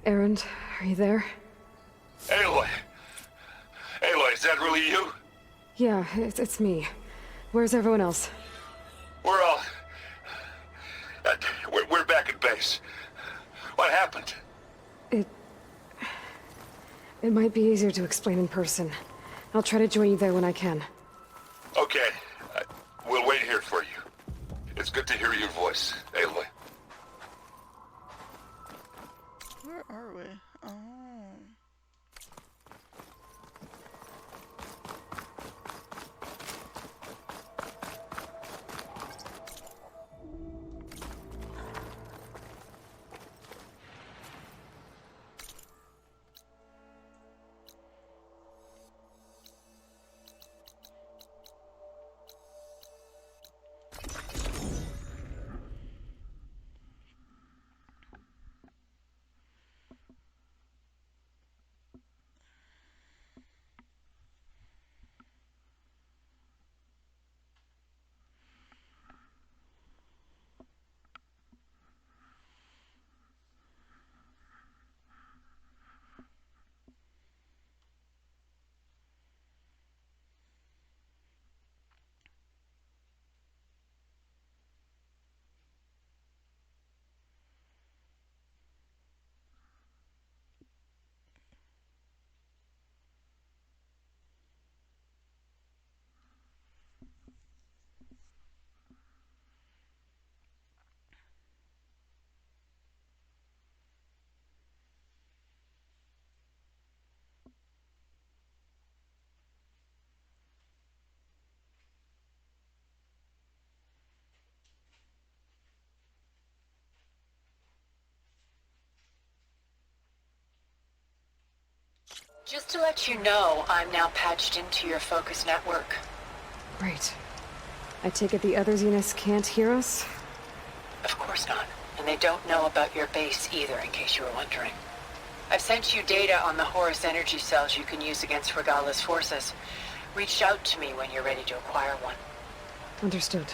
Erend, are you there? Aloy! Aloy, is that really you? Yeah, it's me. Where's everyone else? We're all... we're back at base. What happened? It might be easier to explain in person. I'll try to join you there when I can. Okay. We'll wait here for you. It's good to hear your voice, Aloy. Where are we? Oh. Just to let you know, I'm now patched into your focus network. Great. I take it the other Zeniths can't hear us? Of course not. And they don't know about your base either, in case you were wondering. I've sent you data on the Horus energy cells you can use against Regalla's forces. Reach out to me when you're ready to acquire one. Understood.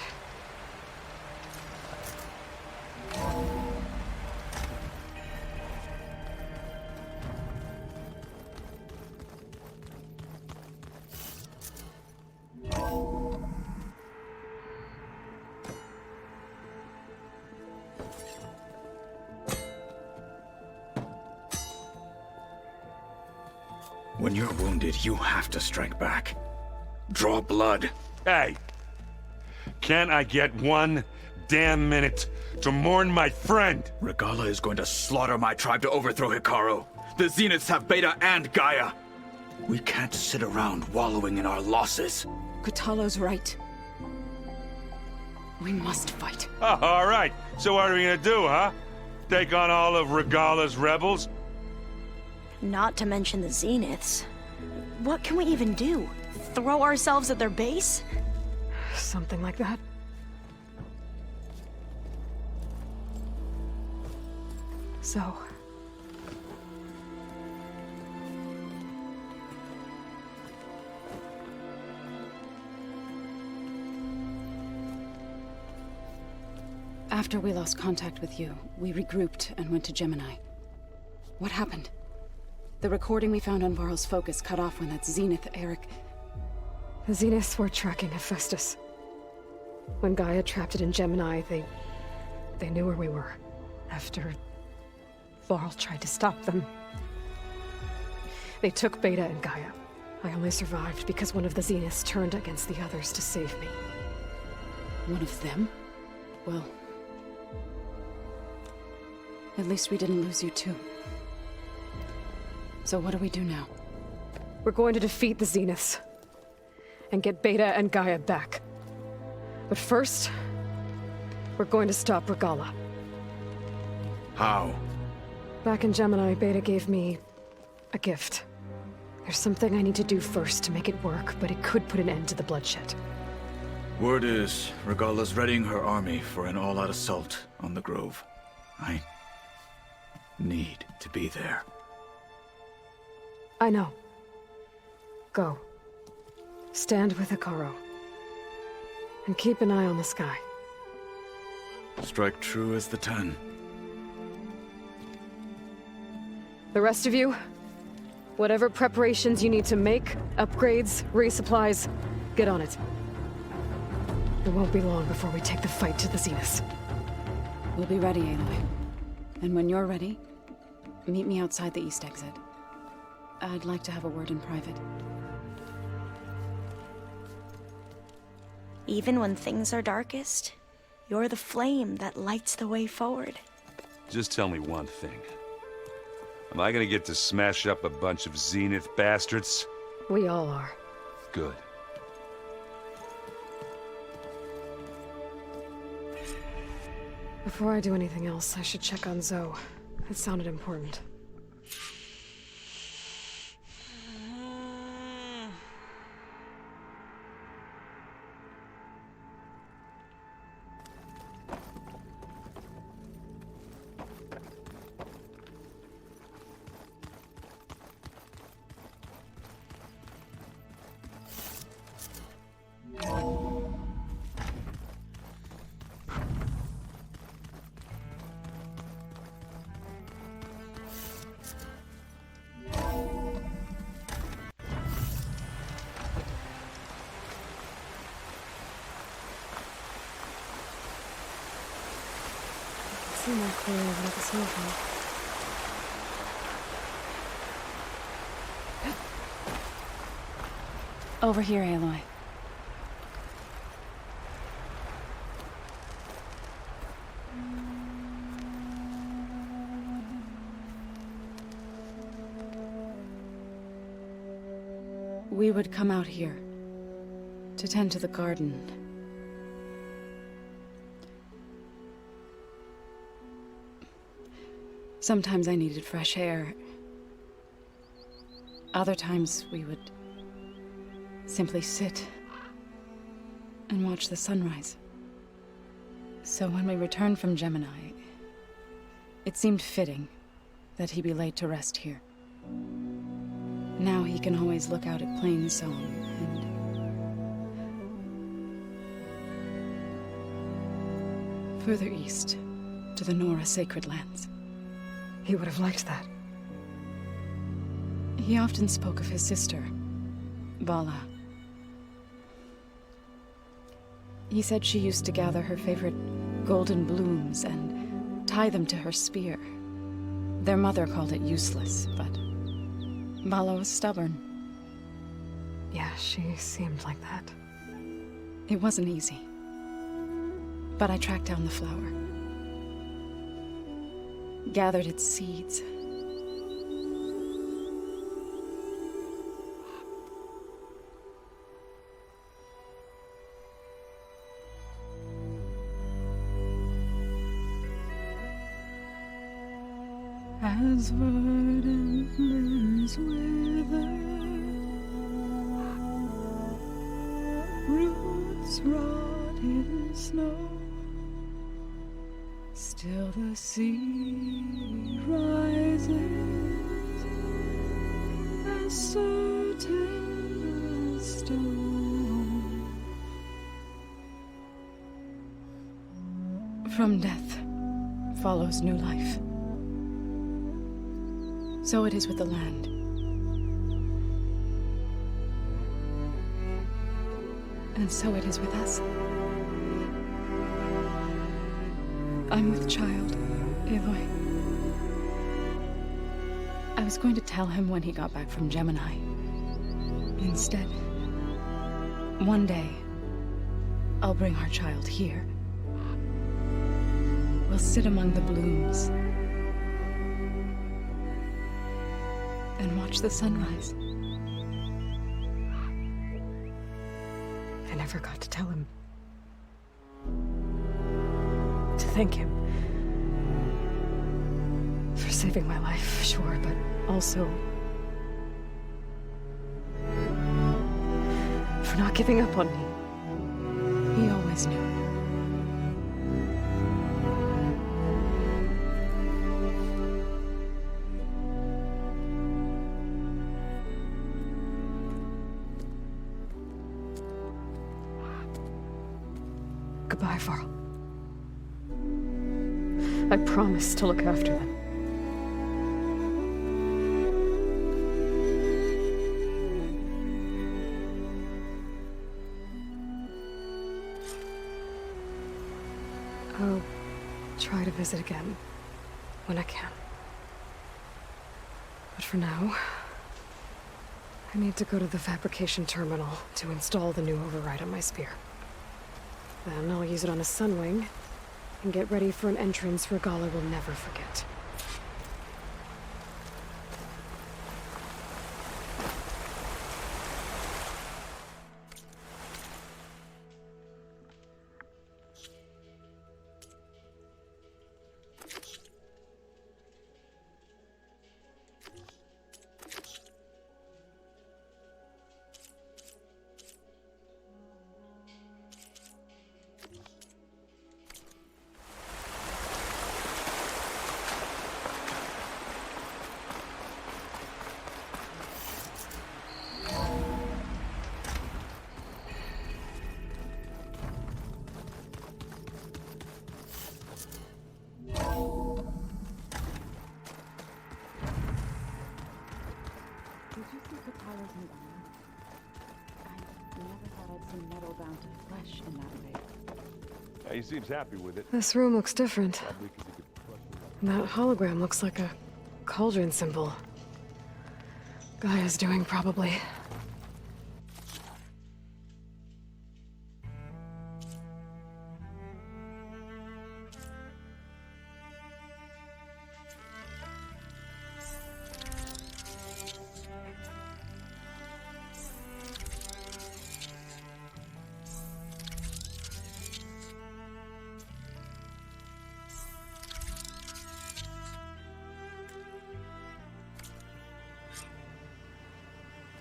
When you're wounded, you have to strike back. Draw blood. Hey! Can't I get one damn minute to mourn my friend? Regalla is going to slaughter my tribe to overthrow Hikaru. The Zeniths have Beta and Gaia. We can't sit around wallowing in our losses. Kotallo's right. We must fight. Oh, all right. So what are we gonna do, huh? Take on all of Regalla's rebels? Not to mention the Zeniths. What can we even do? Throw ourselves at their base? Something like that. So... After we lost contact with you, we regrouped and went to Gemini. What happened? The recording we found on Varl's focus cut off when that Zenith, Eric... The Zeniths were tracking Hephaestus. When Gaia trapped it in Gemini, they knew where we were. After Varl tried to stop them. They took Beta and Gaia. I only survived because one of the Zeniths turned against the others to save me. One of them? Well... at least we didn't lose you too. So what do we do now? We're going to defeat the Zeniths. And get Beta and Gaia back. But first, we're going to stop Regalla. How? Back in Gemini, Beta gave me a gift. There's something I need to do first to make it work, but it could put an end to the bloodshed. Word is, Regalla's readying her army for an all-out assault on the Grove. I need to be there. I know. Go. Stand with Hikaru. And keep an eye on the sky. Strike true as the 10. The rest of you, whatever preparations you need to make, upgrades, resupplies, get on it. It won't be long before we take the fight to the Zenith. We'll be ready, Aloy. And when you're ready, meet me outside the east exit. I'd like to have a word in private. Even when things are darkest, you're the flame that lights the way forward. Just tell me one thing. Am I gonna get to smash up a bunch of Zenith bastards? We all are. Good. Before I do anything else, I should check on Zoe. It sounded important. See more clearly without the smoke. Over here, Aloy. We would come out here to tend to the garden. Sometimes I needed fresh air. Other times we would simply sit and watch the sunrise. So when we returned from Gemini, it seemed fitting that he be laid to rest here. Now he can always look out at Plainsong and further east to the Nora Sacred Lands. He would have liked that. He often spoke of his sister, Vala. He said she used to gather her favorite golden blooms and tie them to her spear. Their mother called it useless, but Vala was stubborn. Yeah, she seemed like that. It wasn't easy. But I tracked down the flower. Gathered its seeds. As verdant limbs wither, roots rot in snow, still the sea rises, as certain as stone. From death follows new life. So it is with the land. And so it is with us. I'm with child, Aloy. I was going to tell him when he got back from Gemini. Instead, one day, I'll bring our child here. We'll sit among the blooms and watch the sunrise. I never got to tell him. To thank him. For saving my life, sure, but also for not giving up on me. He always knew. Goodbye, Varl. I promise to look after them. visit again when I can. But for now, I need to go to the fabrication terminal to install the new override on my spear. Then I'll use it on a sunwing and get ready for an entrance Regalla will never forget. Did you see Katala's new armor? I never thought I'd see metal bound to flesh in that way. Yeah, he seems happy with it. This room looks different. Probably 'cause he could crush it. And that hologram looks like a cauldron symbol. Gaia's doing, probably.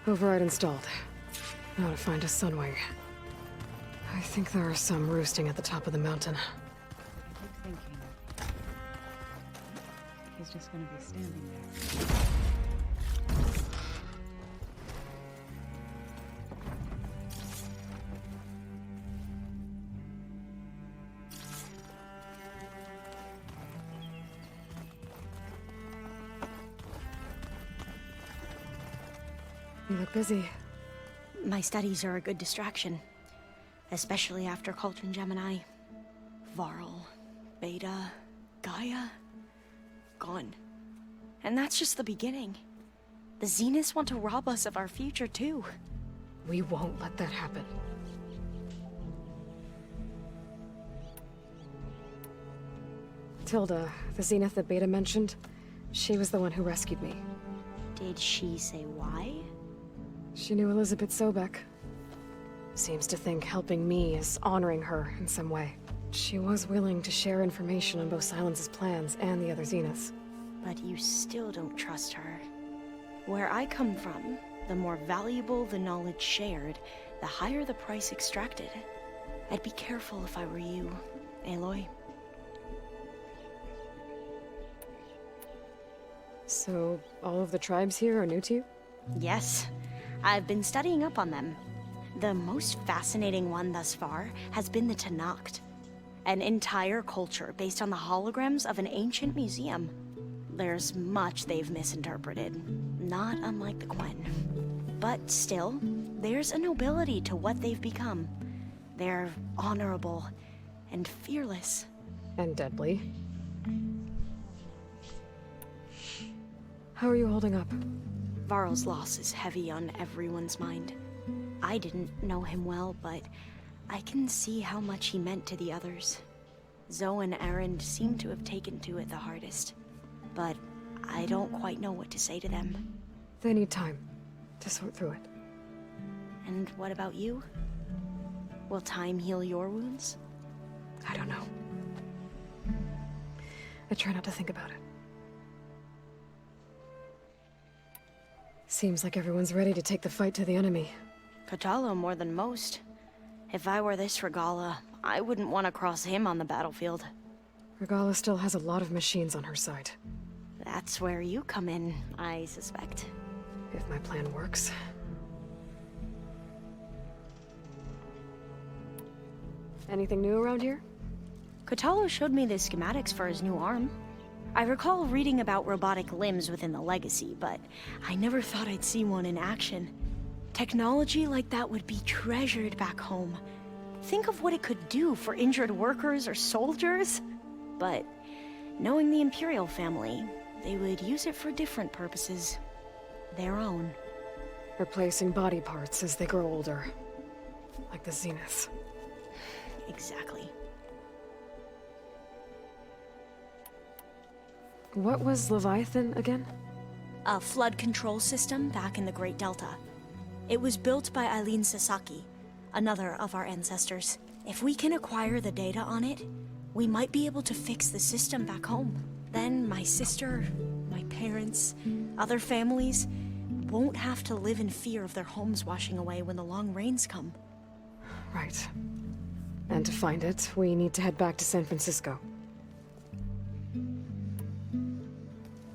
Override installed. Now to find a sunwing. I think there are some roosting at the top of the mountain. I keep thinking he's just gonna be standing there. You look busy. My studies are a good distraction. Especially after Cauldron Gemini. Varl, Beta, Gaia. Gone. And that's just the beginning. The Zeniths want to rob us of our future, too. We won't let that happen. Tilda, the Zenith that Beta mentioned, she was the one who rescued me. Did she say why? She knew Elizabeth Sobek. Seems to think helping me is honoring her in some way. She was willing to share information on both Silence's plans and the other Zeniths. But you still don't trust her. Where I come from, the more valuable the knowledge shared, the higher the price extracted. I'd be careful if I were you, Aloy. So, all of the tribes here are new to you? Yes, I've been studying up on them. The most fascinating one thus far has been the Tenakth, an entire culture based on the holograms of an ancient museum. There's much they've misinterpreted, not unlike the Quen. But still, there's a nobility to what they've become. They're honorable and fearless. And deadly. How are you holding up? Varl's loss is heavy on everyone's mind. I didn't know him well, but I can see how much he meant to the others. Zoe and Erend seem to have taken to it the hardest, but I don't quite know what to say to them. They need time to sort through it. And what about you? Will time heal your wounds? I don't know. I try not to think about it. Seems like everyone's ready to take the fight to the enemy. Katala more than most. If I were this Regalla, I wouldn't want to cross him on the battlefield. Regalla still has a lot of machines on her side. That's where you come in, I suspect. If my plan works. Anything new around here? Katala showed me the schematics for his new arm. I recall reading about robotic limbs within the Legacy, but I never thought I'd see one in action. Technology like that would be treasured back home. Think of what it could do for injured workers or soldiers. But Knowing the Imperial family, they would use it for different purposes. Their own. Replacing body parts as they grow older. Like the Zeniths. Exactly. What was Leviathan again? A flood control system back in the Great Delta. It was built by Eileen Sasaki, another of our ancestors. If we can acquire the data on it, we might be able to fix the system back home. Then my sister, my parents, other families won't have to live in fear of their homes washing away when the long rains come. Right. And to find it, we need to head back to San Francisco.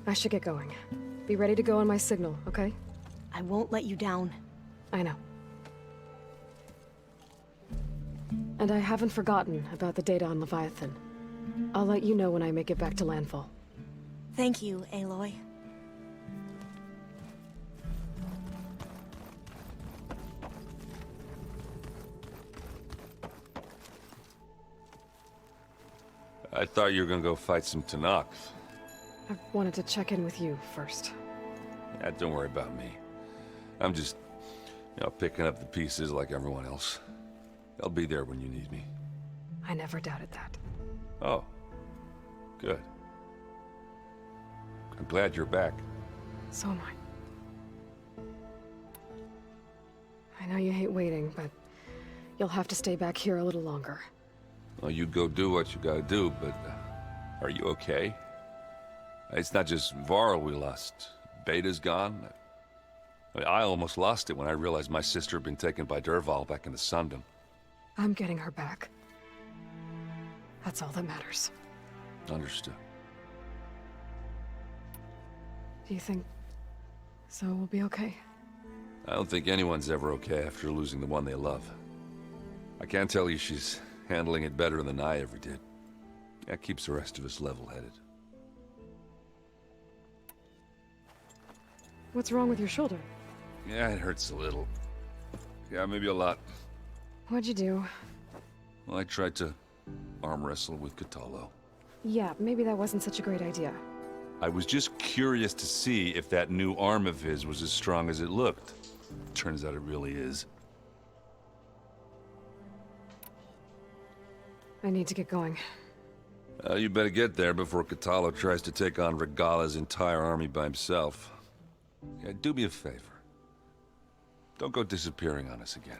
I should get going. Be ready to go on my signal, okay? I won't let you down. I know. And I haven't forgotten about the data on Leviathan. I'll let you know when I make it back to landfall. Thank you, Aloy. I thought you were gonna go fight some Tanakh. I wanted to check in with you first. Yeah, don't worry about me. I'm just, picking up the pieces like everyone else. I'll be there when you need me. I never doubted that. Oh. Good. I'm glad you're back. So am I. I know you hate waiting, but you'll have to stay back here a little longer. Well, you go do what you gotta do, but are you okay? It's not just Varl we lost. Beta's gone. I almost lost it when I realized my sister had been taken by Dervahl back in the Sundom. I'm getting her back. That's all that matters. Understood. Do you think Zoe will be okay? I don't think anyone's ever okay after losing the one they love. I can't tell you she's handling it better than I ever did. That keeps the rest of us level-headed. What's wrong with your shoulder? Yeah, it hurts a little. Yeah, maybe a lot. What'd you do? Well, I tried to arm wrestle with Katalo. Yeah, maybe that wasn't such a great idea. I was just curious to see if that new arm of his was as strong as it looked. Turns out it really is. I need to get going. You better get there before Katalo tries to take on Regalla's entire army by himself. Yeah, do me a favor. Don't go disappearing on us again.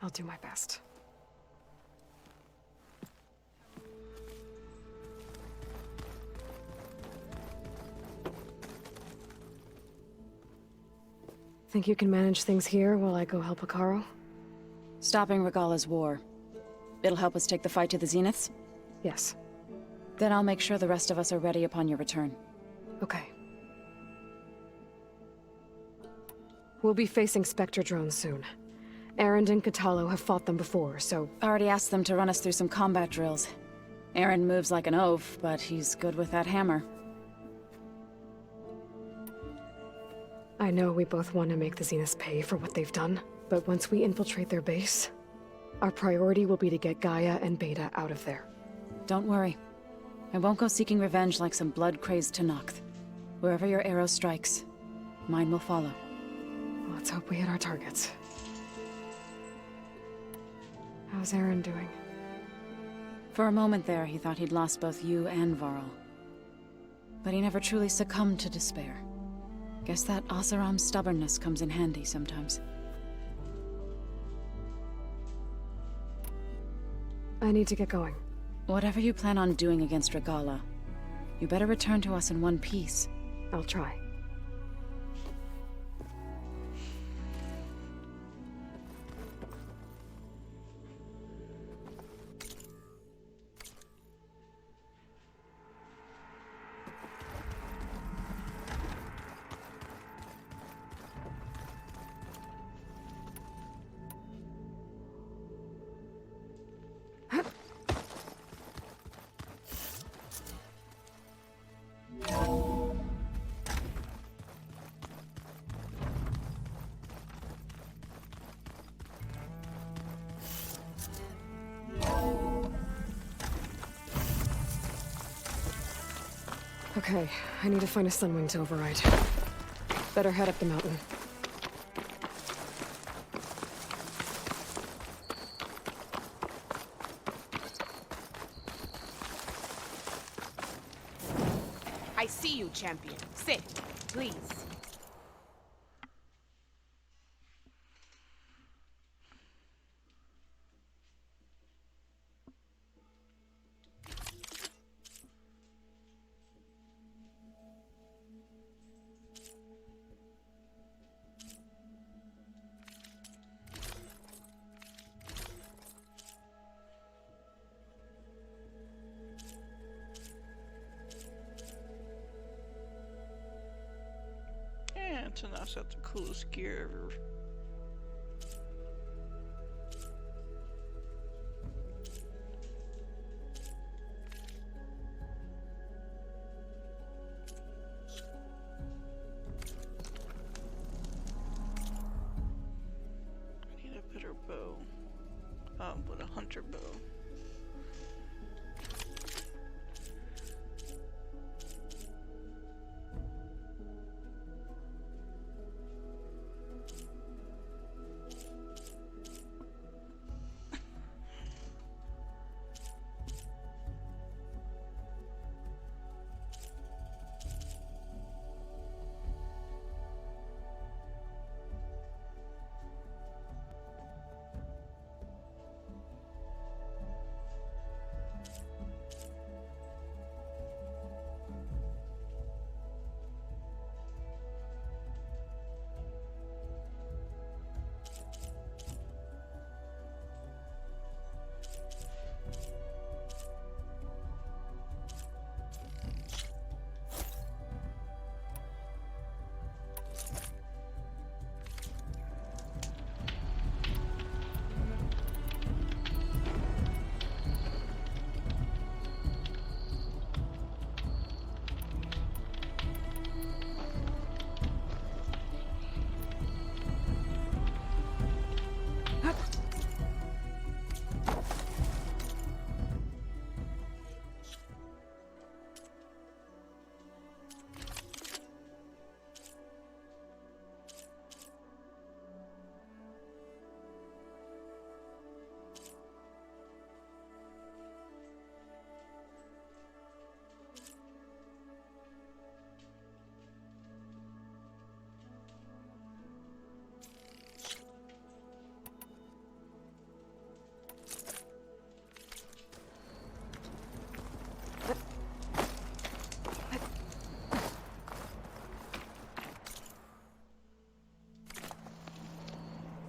I'll do my best. Think you can manage things here while I go help Akaro? Stopping Regalla's war. It'll help us take the fight to the Zeniths? Yes. Then I'll make sure the rest of us are ready upon your return. Okay. We'll be facing Spectre drones soon. Erend and Katalo have fought them before, so... Already asked them to run us through some combat drills. Erend moves like an oaf, but he's good with that hammer. I know we both want to make the Zeniths pay for what they've done, but once we infiltrate their base, our priority will be to get Gaia and Beta out of there. Don't worry. I won't go seeking revenge like some blood-crazed Tanakh. Wherever your arrow strikes, mine will follow. Let's hope we hit our targets. How's Erend doing? For a moment there, he thought he'd lost both you and Varl. But he never truly succumbed to despair. Guess that Oseram's stubbornness comes in handy sometimes. I need to get going. Whatever you plan on doing against Regalla, you better return to us in one piece. I'll try. Okay, I need to find a sunwing to override. Better head up the mountain. I see you, champion. Sit, please. Yeah, Tanak's got the coolest gear ever. I need a better bow. But a hunter bow.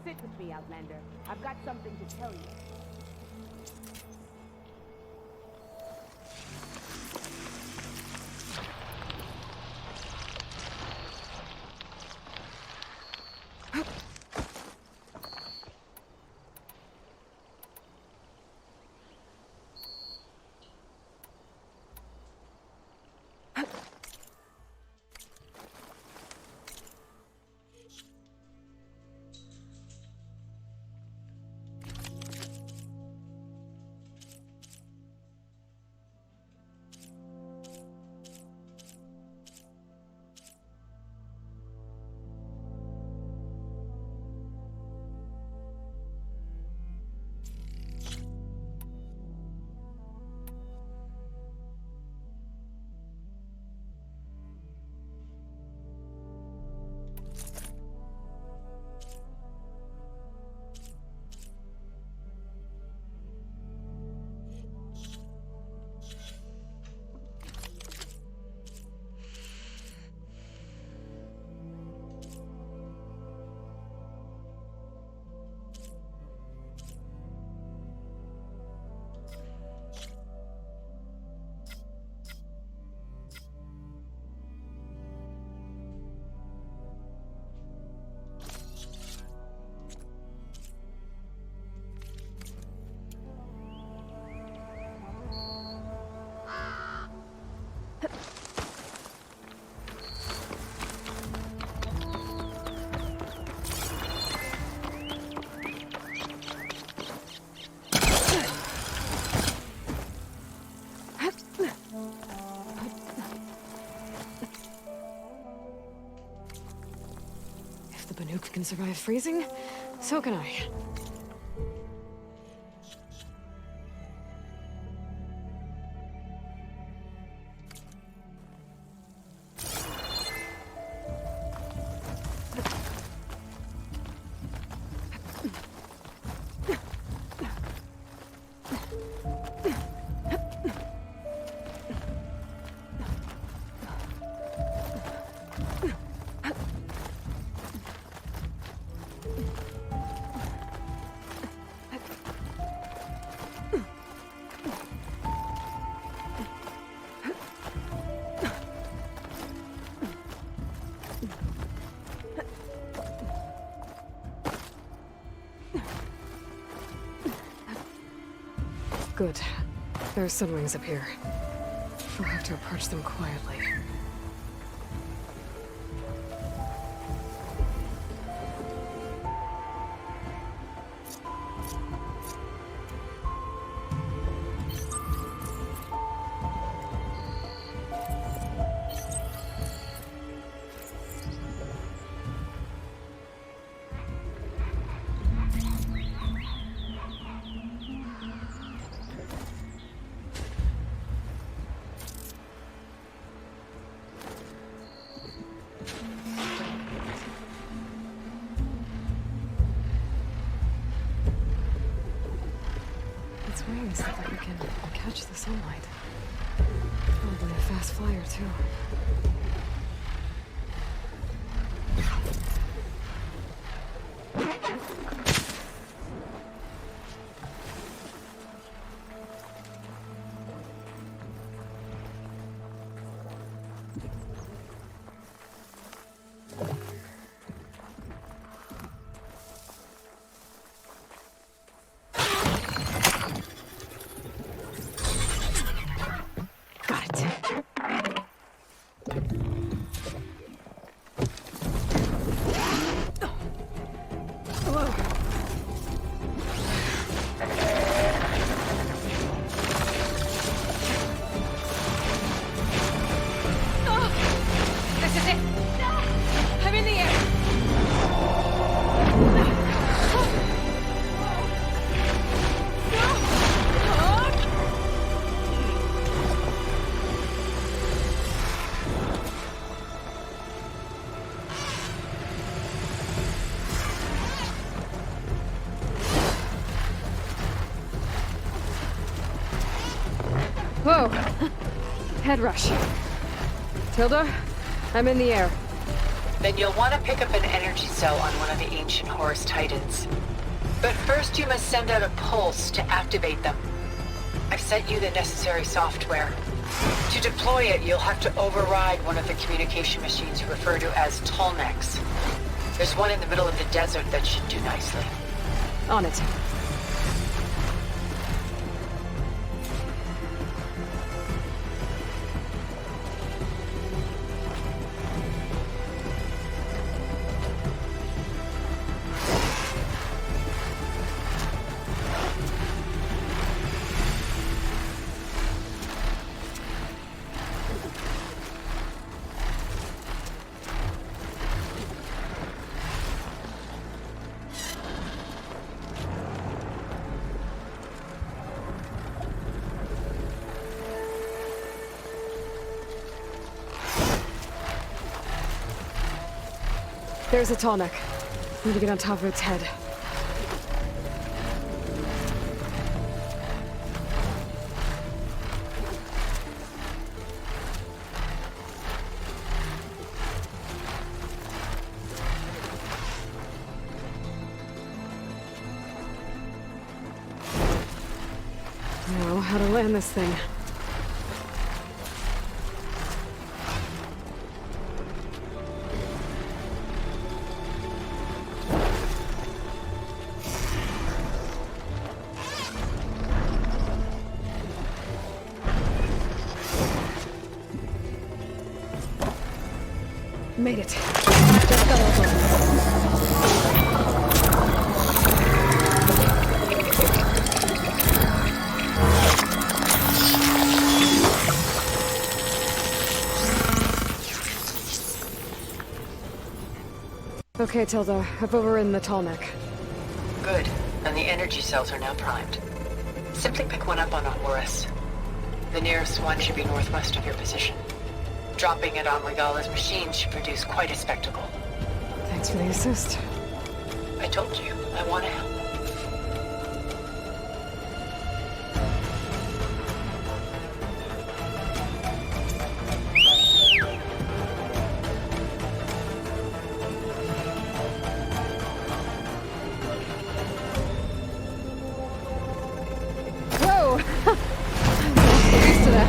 Sit with me, Outlander. I've got something to tell you. the nuke can survive freezing, so can I. Good. There's sun wings up here. We'll have to approach them quietly. Its wings look like it can catch the sunlight. Probably a fast flyer, too. Whoa! Head rush. Tilda, I'm in the air. Then you'll want to pick up an energy cell on one of the ancient Horus Titans. But first you must send out a pulse to activate them. I've sent you the necessary software. To deploy it, you'll have to override one of the communication machines you refer to as Tallnecks. There's one in the middle of the desert that should do nicely. On it. There's a Tallneck. Need to get on top of its head. Now, how to land this thing. Made it. Just got over. Okay, Tilda. I've overridden the tall neck. Good. And the energy cells are now primed. Simply pick one up on a Horus. The nearest one should be northwest of your position. Dropping it on Regalla's machine should produce quite a spectacle. Thanks for the assist. I told you, I want to help. Whoa! I'm not used to that.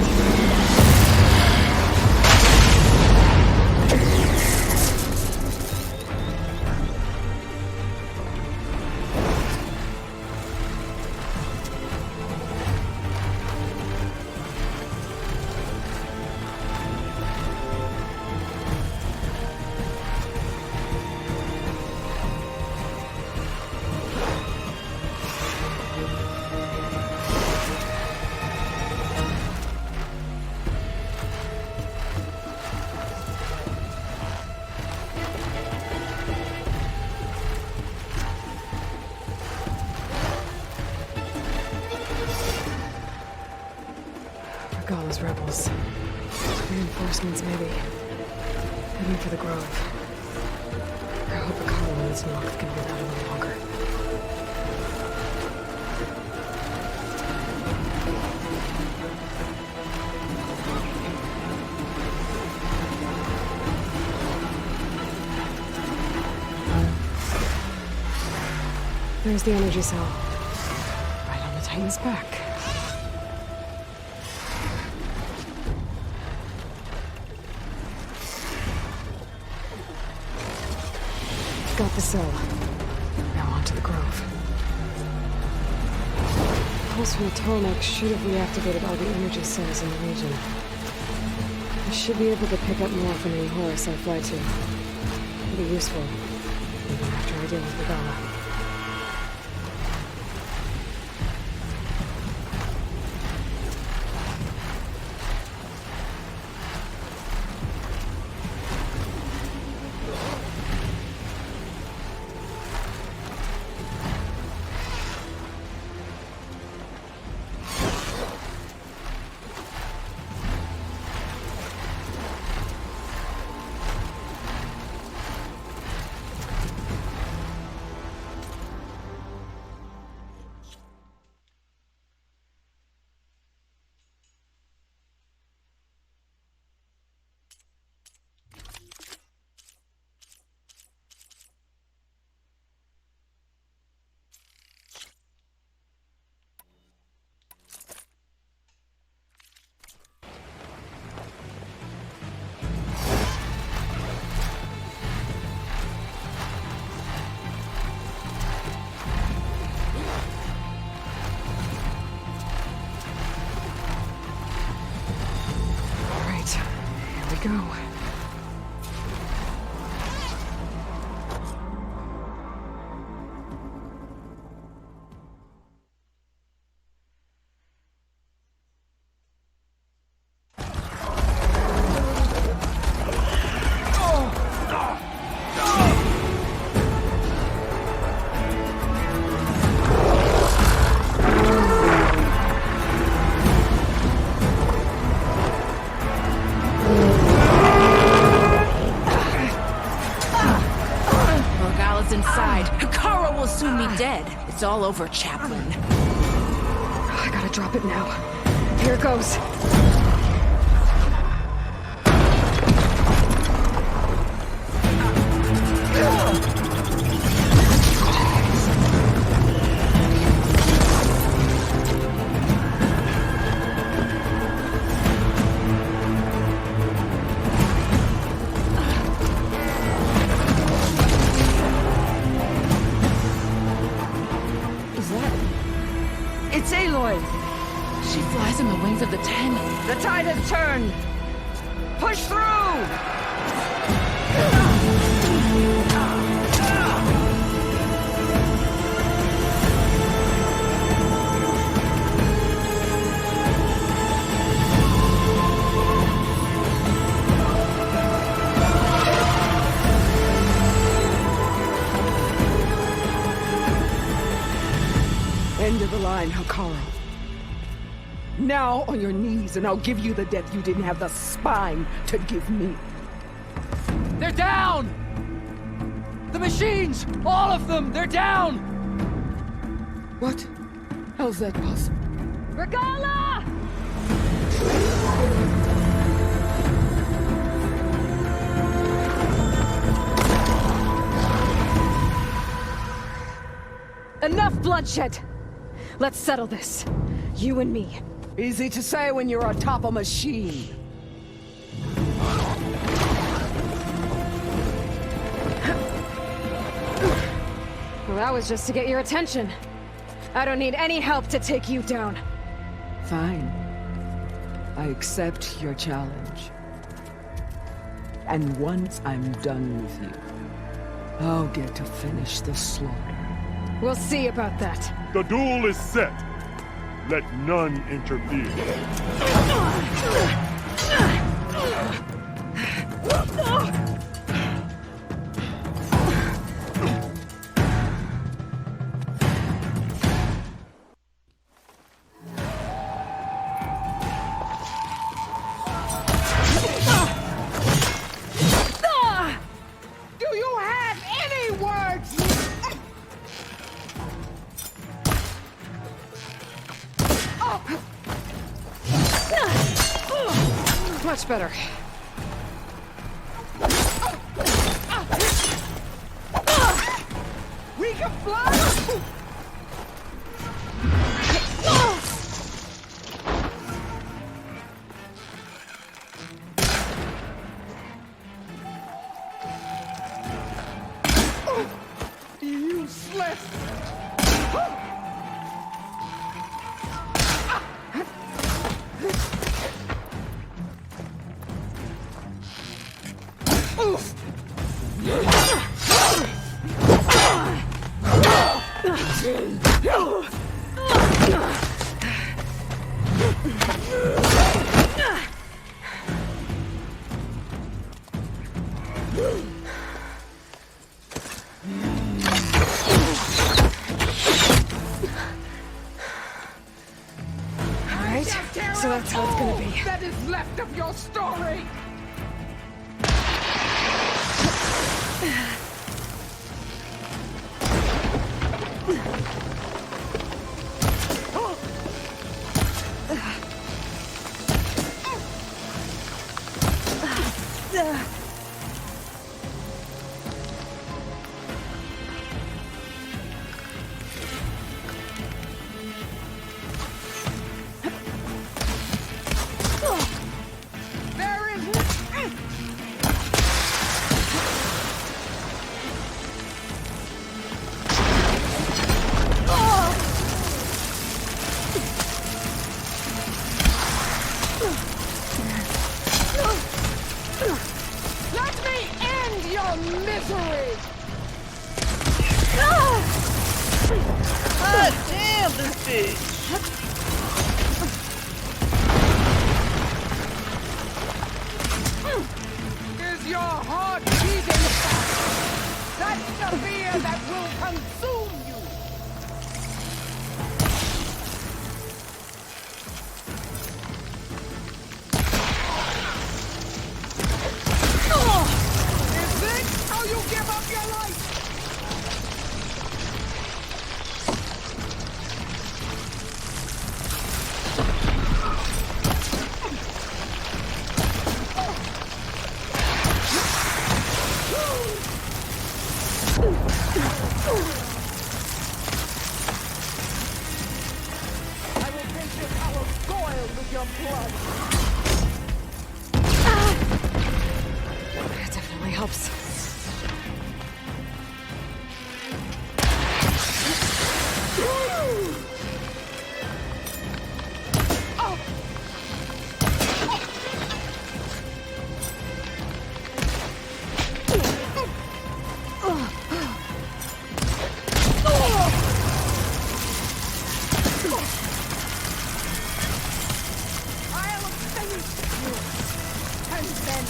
Regalla's rebels. Reinforcements, maybe. Heading for the Grove. I hope Regalla and this Noct can hold out a little longer. There's the energy cell. Right on the Titan's back. Got the cell. Now on to the Grove. Pulse from the Tallneck should have reactivated all the energy cells in the region. I should be able to pick up more from any Horus I fly to. It'll be useful, even after I deal with Regalla. Go. It's all over, Chaplain. I gotta drop it now. Here it goes. It's Aloy! She flies on the wings of the Ten. The tide has turned! Push through! line, Hikaru. Now on your knees, and I'll give you the death you didn't have the spine to give me. They're down! The machines! All of them! They're down! What? How's that possible? Regalla! Enough bloodshed! Let's settle this. You and me. Easy to say when you're atop a machine. Well, that was just to get your attention. I don't need any help to take you down. Fine. I accept your challenge. And once I'm done with you, I'll get to finish the slaughter. We'll see about that. The duel is set. Let none interfere. Do you have any words? Much better. We can fly! Useless! Alright, so that's how it's gonna be. That is left of your story! There is... Let me end your misery! Ah, damn this bitch! Is your heart beating fast? That's the fear that will consume you! Is this how you give up your life? I will make this hour soiled with your blood! That definitely helps. I'll finish you, and then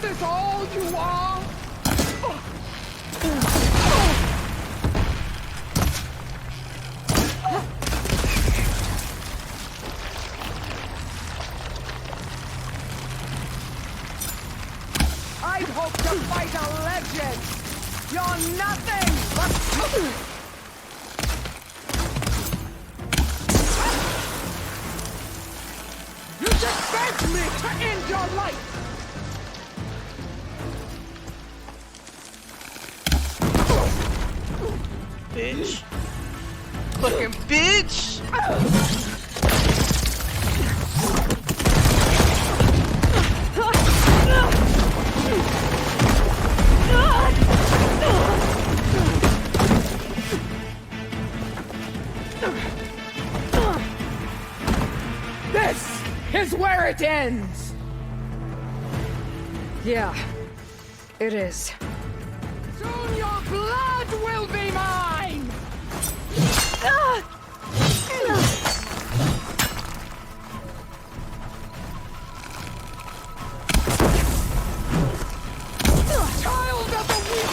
This is all you are? I'd hoped to fight a legend. You're nothing but... You just begged me to end your life! Bitch. Fucking bitch! This is where it ends! Yeah, it is. Soon your blood will be mine! Child of the weak!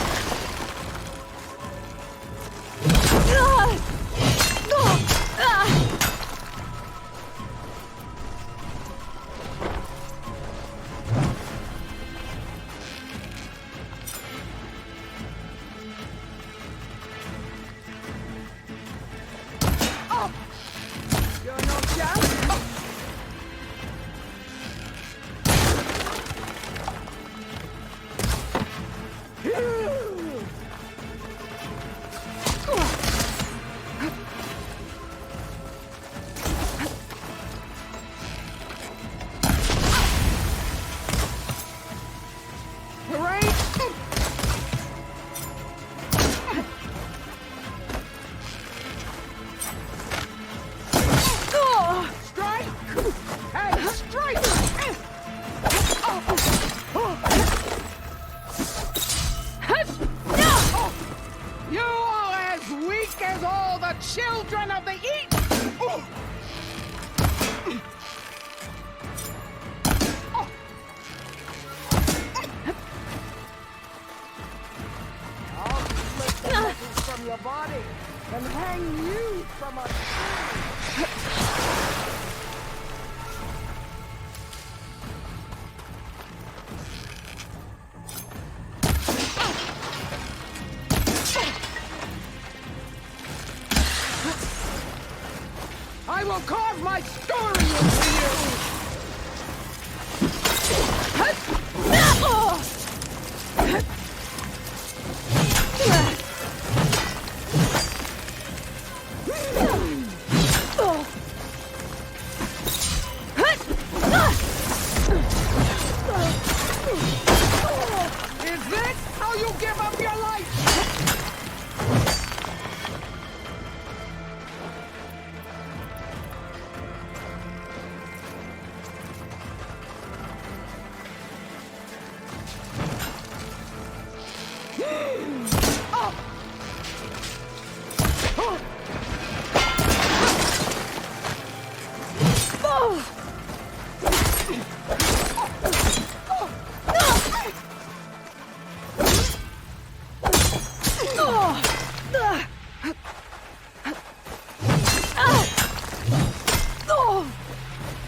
You're no chance! You are as weak as all the children of the East! I'll split the muscles from your body and hang you from a tree! I will carve my story into you! Is this how you give up your life?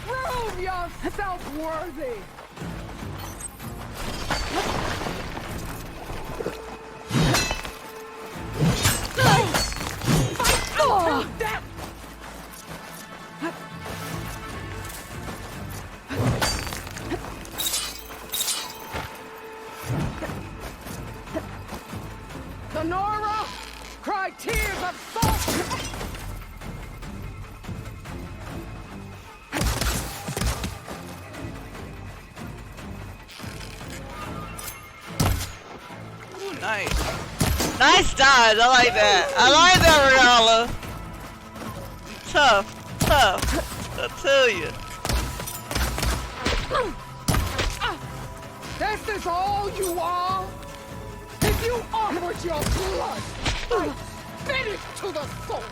Prove yourself worthy! Fight until death! Sonora, cry tears of salt! Ooh, nice. Nice dodge. I like that. I like that, Regalla. Tough. Tough. I tell you. This is all you are? If you offered your blood, I'd spit it to the soul!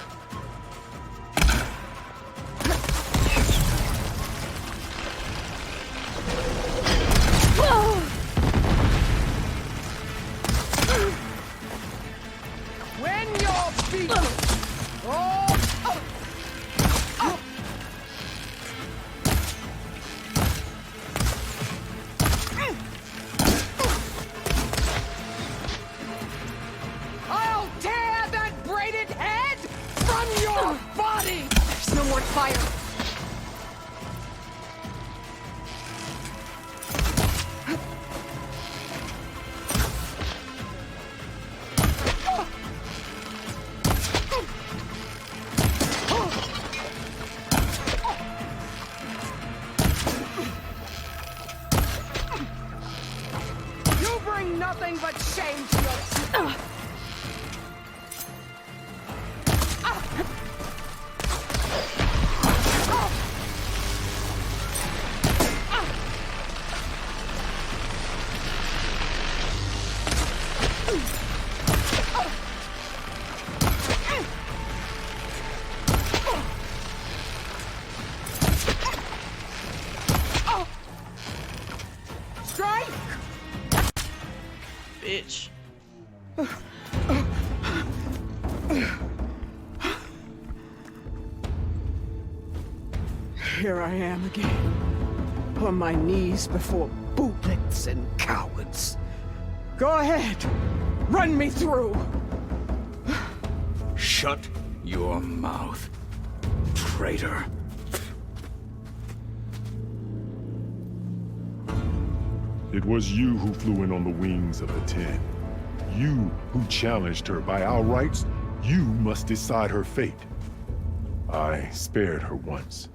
nothing but shame to your... Bitch. Here I am again, on my knees before bootlets and cowards. Go ahead, run me through. Shut your mouth, traitor. It was you who flew in on the wings of the 10. You who challenged her by our rights. You must decide her fate. I spared her once,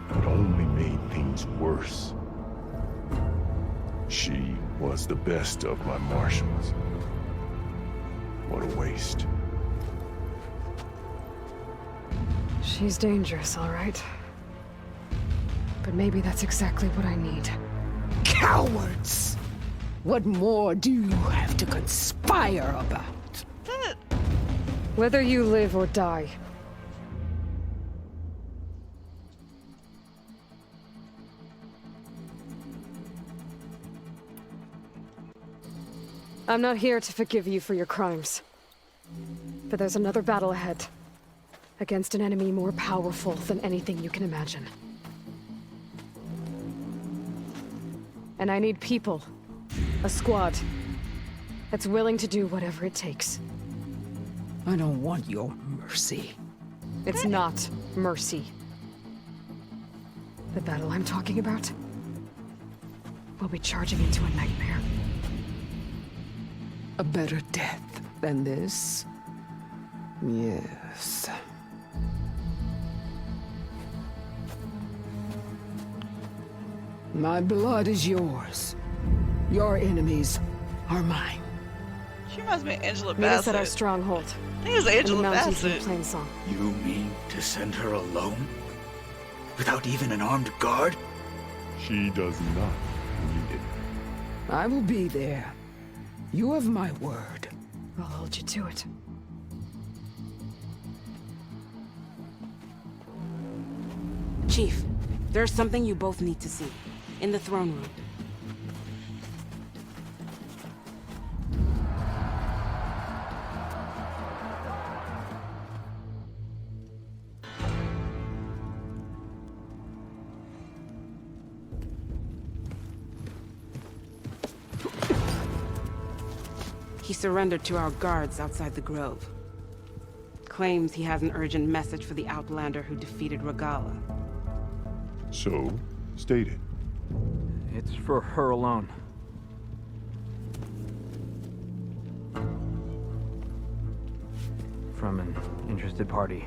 but only made things worse. She was the best of my marshals. What a waste. She's dangerous, all right. But maybe that's exactly what I need. Cowards! What more do you have to conspire about? Whether you live or die. I'm not here to forgive you for your crimes. But there's another battle ahead. Against an enemy more powerful than anything you can imagine. And I need people. A squad. That's willing to do whatever it takes. I don't want your mercy. It's not mercy. The battle I'm talking about will be charging into a nightmare. A better death than this? Yes. My blood is yours. Your enemies are mine. She must be Angela Meet us at our Bassett. stronghold. I think it's Angela in the mountains Bassett. near Plainsong. You mean to send her alone? Without even an armed guard? She does not need it. I will be there. You have my word. I'll hold you to it. Chief, there's something you both need to see. In the throne room. He surrendered to our guards outside the grove. Claims he has an urgent message for the Outlander who defeated Regalla. So, state it. It's for her alone. From an interested party.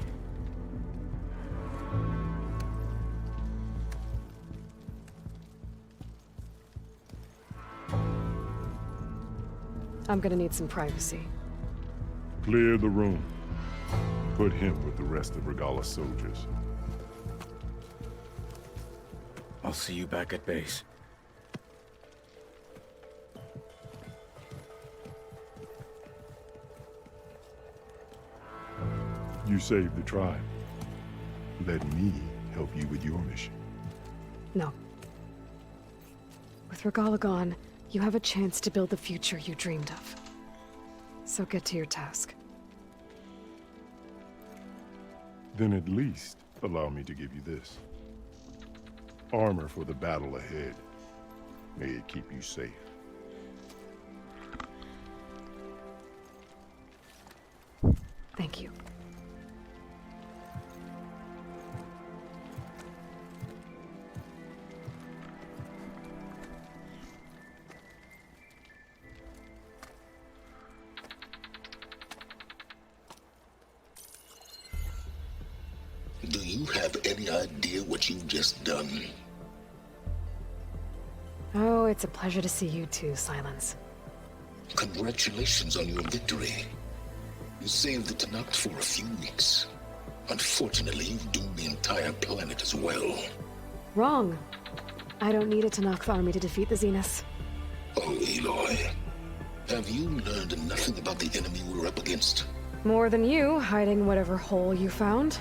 I'm gonna need some privacy. Clear the room. Put him with the rest of Regalla's soldiers. I'll see you back at base. You saved the tribe. Let me help you with your mission. No. With Regalla gone, you have a chance to build the future you dreamed of. So get to your task. Then at least allow me to give you this. Armor for the battle ahead. May it keep you safe. Thank you. Do you have any idea what you've just done? Oh, it's a pleasure to see you too, Silence. Congratulations on your victory. You saved the Tanakh for a few weeks. Unfortunately, you've doomed the entire planet as well. Wrong. I don't need a Tanakh army to defeat the Zeniths. Oh, Aloy. Have you learned nothing about the enemy we're up against? More than you, hiding whatever hole you found.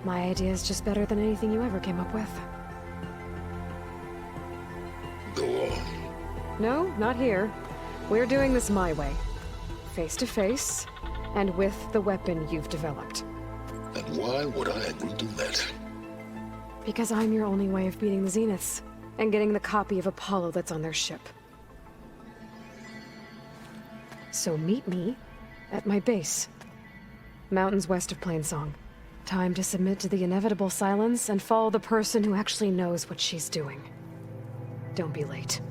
My idea is just better than anything you ever came up with. Go on. No, not here. We're doing this my way. Face to face, and with the weapon you've developed. And why would I agree to that? Because I'm your only way of beating the Zeniths, and getting the copy of Apollo that's on their ship. So meet me at my base. Mountains west of Plainsong. Time to submit to the inevitable silence and follow the person who actually knows what she's doing. Don't be late.